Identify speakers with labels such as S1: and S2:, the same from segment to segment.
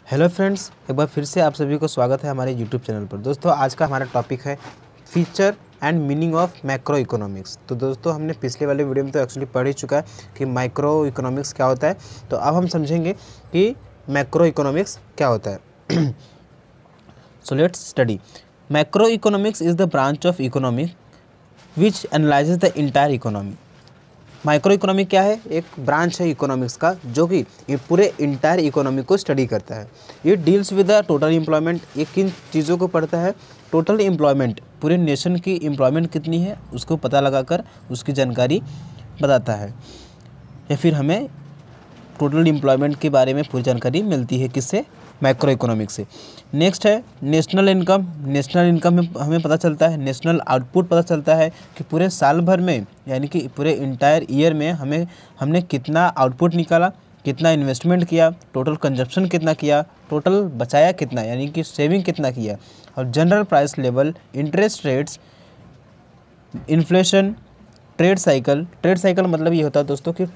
S1: Hello friends, एक बार फिर से आप सभी को स्वागत है हमारे यूट्यूब चैनल पर। दोस्तों, आज का हमारा टॉपिक है feature and meaning of macro economics. तो दोस्तों, हमने पिछले वाले वीडियो में तो एक्चुअली पढ़ ही चुका है कि माइक्रो इकोनॉमिक्स क्या होता है। तो अब हम समझेंगे कि मैक्रो इकोनॉमिक्स क्या होता है। So let's study. Macro economics is the branch of economy which analyses the entire economy. Micro economy क्या है? एक ब्रांच है इकोनॉमिक्स का जो कि ये पूरे इंटायर इकोनॉमी को स्टडी करता है। ये deals with the total employment. ये किन चीज़ों को पढ़ता है? टोटल एम्प्लॉयमेंट, पूरे नेशन की एम्प्लॉयमेंट कितनी है उसको पता लगाकर उसकी जानकारी बताता है, या फिर हमें टोटल एम्प्लॉयमेंट के बारे में पूरी जानकारी मिलती है किससे? मैक्रो इकोनॉमिक्स से। नेक्स्ट है नेशनल इनकम। नेशनल इनकम में हमें पता चलता है, नेशनल आउटपुट पता चलता है कि पूरे साल भर में, यानी कि पूरे इंटायर ईयर में हमने कितना आउटपुट निकाला, कितना इन्वेस्टमेंट किया, टोटल कंजप्शन कितना किया, टोटल बचाया कितना, यानी कि सेविंग कितना किया। और general price level, interest rates, inflation, trade cycle. Trade cycle मतलब ये होता है दोस्तों कि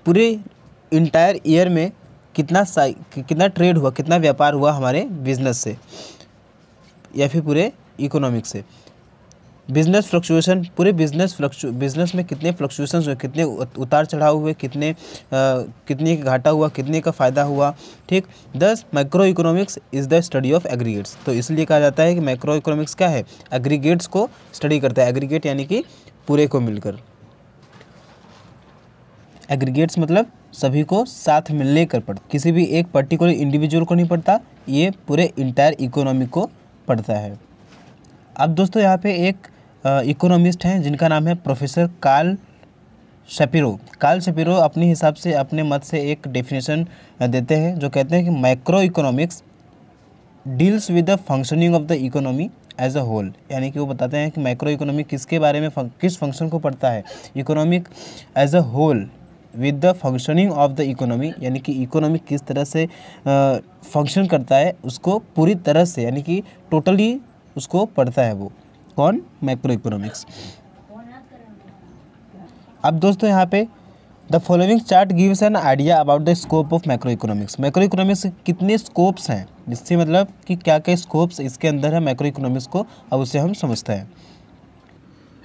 S1: पूरे इंटायर ईयर में कितना ट्रेड हुआ, कितना व्यापार हुआ हमारे बिजनेस से या फिर पूरे इकोनॉमिक से। बिजनेस फ्लक्चुएशन, पूरे बिजनेस में कितने फ्लक्चुएशंस हुए, कितने उतार चढ़ाव हुए, कितने का घाटा हुआ, कितने का फ़ायदा हुआ। ठीक। दस micro economics is the study of aggregates. तो इसलिए कहा जाता है कि माइक्रो इकोनॉमिक्स क्या है? एग्रीगेट्स को स्टडी करता है। एग्रीगेट यानी कि पूरे को मिलकर। एग्रीगेट्स मतलब सभी को साथ में लेकर पढ़ता, किसी भी एक पर्टिकुलर इंडिविजुअल को नहीं पढ़ता, ये पूरे इंटायर इकोनॉमी को पढ़ता है। अब दोस्तों, यहाँ पे एक इकोनॉमिस्ट हैं जिनका नाम है प्रोफेसर कार्ल शपिरो। कार्ल शपिरो अपने हिसाब से, अपने मत से एक डेफिनेशन देते हैं जो कहते हैं कि micro economics deals with the functioning of the economy as a whole. यानी कि वो बताते हैं कि माइक्रो इकोनॉमी किसके बारे में, किस फंक्शन को पढ़ता है? Economic as a whole with the functioning of the economy, यानी कि इकोनॉमी किस तरह से फंक्शन करता है उसको पूरी तरह से, यानी कि टोटली उसको पढ़ता है वो। कौन? Macro economics. अब दोस्तों, यहाँ पे the following chart gives an idea about the scope of macro economics. Macro economics के कितने स्कोप्स हैं, जिससे मतलब कि क्या क्या स्कोप्स इसके अंदर है मैक्रो इकोनॉमिक्स को, अब उसे हम समझते हैं।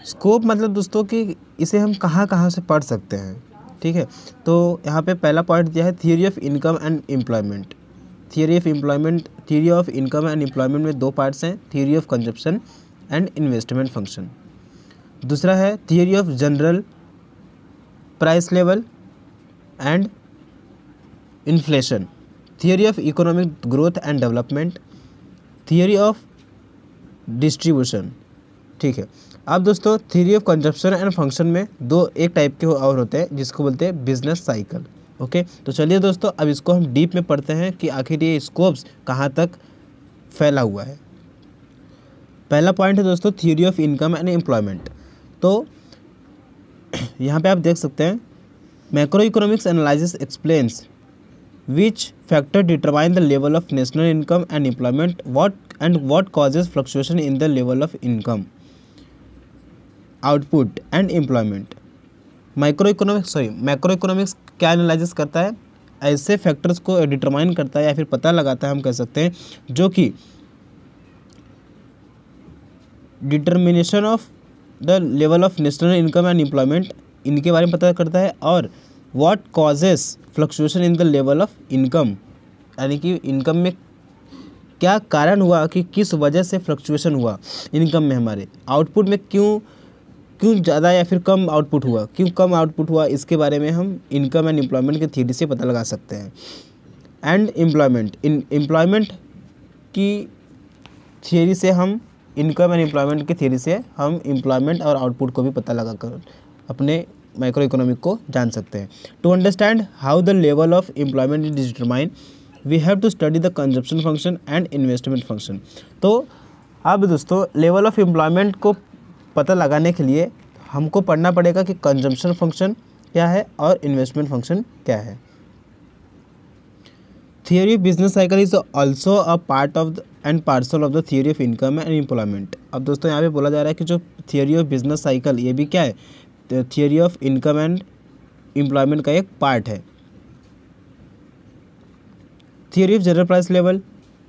S1: स्कोप मतलब दोस्तों कि इसे हम कहाँ कहाँ से पढ़ सकते हैं। ठीक है, तो यहाँ पे पहला पॉइंट दिया है theory of income and employment. Theory of income and employment में दो पार्ट्स हैं, theory of consumption and investment function. दूसरा है theory of general price level and inflation, theory of economic growth and development, theory of distribution. ठीक है। अब दोस्तों, theory of consumption and function में एक टाइप के और होते हैं जिसको बोलते हैं बिजनेस साइकिल। ओके, तो चलिए दोस्तों, अब इसको हम डीप में पढ़ते हैं कि आखिर ये स्कोप्स कहाँ तक फैला हुआ है। पहला पॉइंट है दोस्तों theory of income and employment. तो यहाँ पे आप देख सकते हैं, macro economics analysis explains which factor determine the level of national income and employment, what causes fluctuation in the level of income, output and employment। Macro economics क्या analysis करता है? ऐसे फैक्टर्स को डिटरमाइन करता है या फिर पता लगाता है, हम कह सकते हैं, जो कि determination of the level of national income and employment, इनके बारे में पता करता है। और what causes fluctuation in the level of income, यानी कि इनकम में क्या कारण हुआ, कि किस वजह से फ्लक्चुएशन हुआ इनकम में, हमारे आउटपुट में क्यों ज़्यादा या फिर कम आउटपुट हुआ, क्यों कम आउटपुट हुआ, इसके बारे में हम इनकम एंड एम्प्लॉयमेंट की थ्योरी से पता लगा सकते हैं। एंड एम्प्लॉयमेंट की थ्योरी से हम, इनकम एंड एम्प्लॉयमेंट की थ्योरी से हम एम्प्लॉयमेंट और आउटपुट को भी पता लगा कर अपने माइक्रो इकोनॉमिक को जान सकते हैं। To understand how the level of employment is determine, we have to study the consumption function and investment function. तो अब दोस्तों, लेवल ऑफ एम्प्लॉयमेंट को पता लगाने के लिए हमको पढ़ना पड़ेगा कि कंजम्पशन फंक्शन क्या है और इन्वेस्टमेंट फंक्शन क्या है। Theory of business cycle is also a part of and parcel of the theory of income and employment. अब दोस्तों, यहाँ पे बोला जा रहा है कि जो थियरी ऑफ बिजनेस साइकिल, ये भी क्या है? Theory of income and employment का एक पार्ट है। Theory of general price level,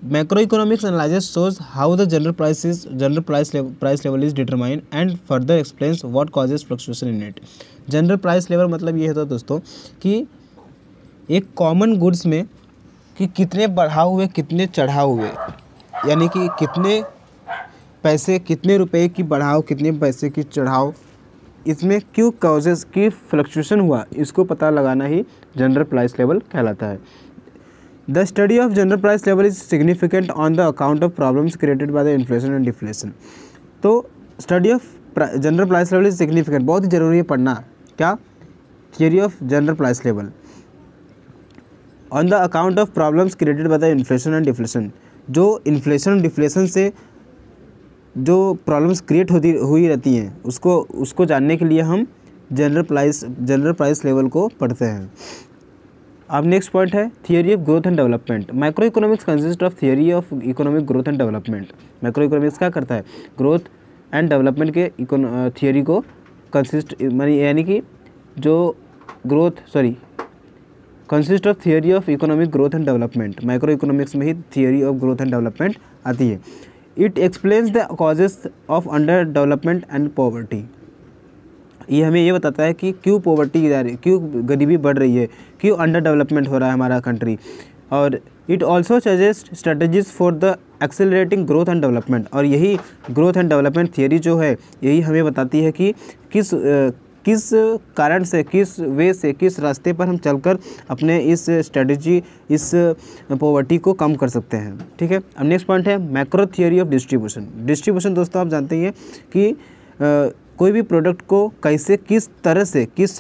S1: macro economics analysis shows how the general price level is determined and further explains what causes fluctuation in it। General price level मतलब ये होता है दोस्तों कि एक कॉमन गुड्स में कि कितने बढ़ाव हुए कितने चढ़ाव हुए, यानी कि कितने पैसे कितने रुपए की बढ़ाव कितने पैसे की चढ़ाव, इसमें क्यों कॉजेज़ की फ्लक्चुएशन हुआ, इसको पता लगाना ही जनरल प्राइस लेवल कहलाता है। The study of general price level is significant on the account of problems created by the inflation and deflation. तो study of general price level is significant, बहुत ही ज़रूरी है पढ़ना। क्या? Theory of general price level on the account of problems created by the inflation and deflation. जो inflation और deflation से जो प्रॉब्लम्स क्रिएट हुई रहती हैं उसको जानने के लिए हम जनरल प्राइस लेवल को पढ़ते हैं। अब नेक्स्ट पॉइंट है theory of growth and development. Micro economics consist of theory of economic growth and development. Micro economics क्या करता है? ग्रोथ एंड डेवलपमेंट के थियरी को कंसिस्ट यानी कि जो consist of theory of economic growth and development. Micro economics में ही theory of growth and development आती है। It explains the causes of underdevelopment and poverty. ये हमें ये बताता है कि क्यों पॉवर्टी जा रही, क्यों गरीबी बढ़ रही है, क्यों अंडर डेवलपमेंट हो रहा है हमारा कंट्री। और it also suggest strategies for the accelerating growth and development. और यही ग्रोथ एंड डेवलपमेंट थियरी जो है यही हमें बताती है कि किस कारण से, किस वे से, किस रास्ते पर हम चलकर अपने इस स्ट्रेटजी, इस पॉवर्टी को कम कर सकते हैं। ठीक है। अब नेक्स्ट पॉइंट है macro theory of distribution. Distribution दोस्तों आप जानते ही हैं कि कोई भी प्रोडक्ट को कैसे, किस तरह से, किस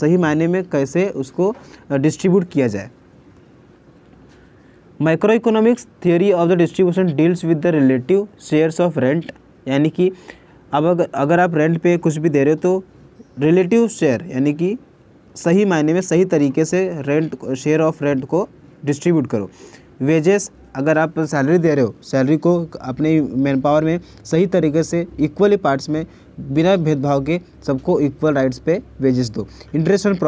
S1: सही मायने में कैसे उसको डिस्ट्रीब्यूट किया जाए। Micro economics theory of the distribution deals with the relative shares of rent. यानी कि अब अगर आप रेंट पे कुछ भी दे रहे हो तो रिलेटिव शेयर यानी कि सही मायने में सही तरीके से शेयर ऑफ रेंट को डिस्ट्रीब्यूट करो। वेजेस, अगर आप सैलरी दे रहे हो, सैलरी को अपने मैन पावर में सही तरीके से इक्वली पार्ट्स में बिना भेदभाव के सबको इक्वल राइट्स पे वेजेस दो। Interest and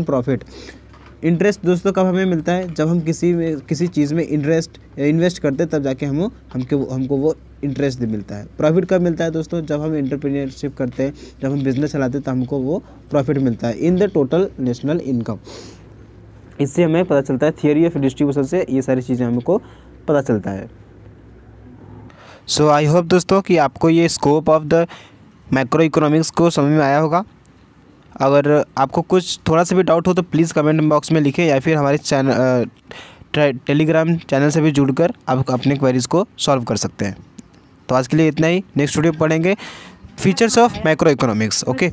S1: profit. इंटरेस्ट दोस्तों कब हमें मिलता है? जब हम किसी चीज़ में इन्वेस्ट करते हैं तब जाके हमको वो इंटरेस्ट मिलता है। प्रॉफिट कब मिलता है दोस्तों? जब हम एंटरप्रेन्योरशिप करते हैं, जब हम बिजनेस चलाते हैं तो हमको वो प्रॉफिट मिलता है in the total national income. इससे हमें पता चलता है, थियरी ऑफ डिस्ट्रीब्यूशन से ये सारी चीज़ें हमको पता चलता है। सो आई होप दोस्तों कि आपको ये scope of the macro economics को समझ में आया होगा। अगर आपको कुछ थोड़ा सा भी डाउट हो तो प्लीज़ कमेंट बॉक्स में लिखें या फिर हमारे टेलीग्राम चैनल से भी जुड़कर आप अपने क्वेरीज़ को सॉल्व कर सकते हैं। तो आज के लिए इतना ही। नेक्स्ट वीडियो पढ़ेंगे features of macro economics. Okay.